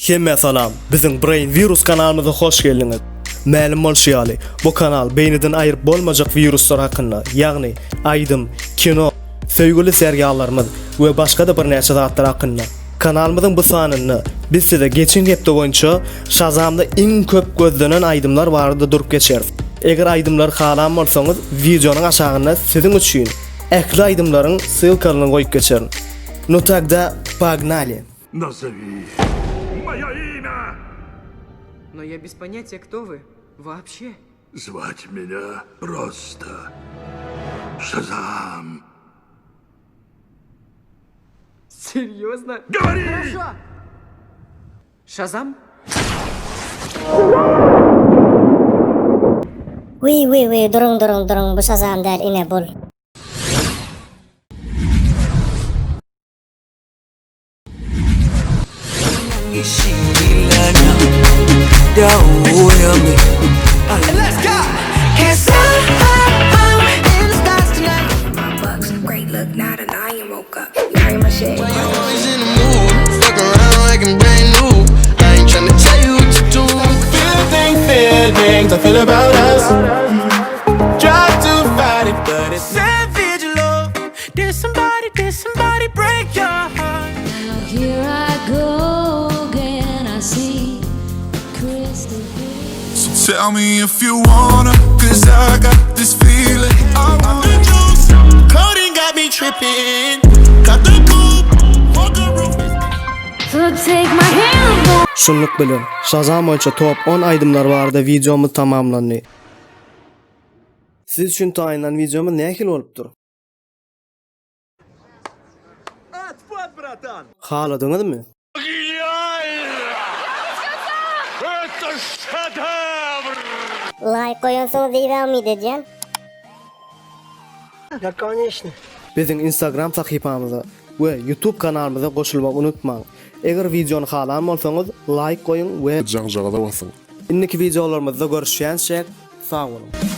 Hemme salam. Bizim Brain Virus kanalımıza hoş geldiniz. Ma'lum bolşýaly, bu kanal beyniden aýryp bolmajak viruslar hakynda, ýagny aydym, kino, söýgüli seriallarymyz we başga da bir näçe zatlar hakynda. Kanalymyzyň bu sanyny biz size geçen hepde boýunça Shazamda iň köp gözlenen aydymlar barada durup geçeriz. Eger aydymlar halam bolsaňyz, videonyň aşagynda siziň üçin ekli aydymlaryň ссылкаlyny goýup geçerin. Ну тогда погнали. Назови мое имя. Но я без понятия, кто вы. Вообще. Звать меня просто Shazam. Серьезно? Говори! Хорошо. Шазам? Oui, durun, bu Shazam der ine bul. Let's go. Cause I'm in the stars tonight. My bucks, great look, not an iron woke up. Carry my shit. Always in the mood, fuck around like I'm brand new. I ain't tryna tell you what to do. Feelings I feel about us. Try to fight it, but it's savage love. Did somebody break your heart? Now here I go again, I see crystal clear. Tell me if you wanna, cause I got this feeling. I wanna juice. Coding got me tripping. Got the coupe, walk the roof. So take my hand. Şunluk bilen, Shazam boýunça top 10 aydymlar barada videomuz tamamlandy. Siz üçin taýynan videomuz nähil bolupdyr? Отпад, братан! Haladyňyzmy? Это шедевр! Like koyunsunuz devam edeceğim. Biziň Instagram sahifamyza we YouTube kanalymyza goşulmak unutmaň. Eger videony halan bolsaňyz like koyun we Janjagada basın. inniki videolarymyzda görüşýänçek sag bolun.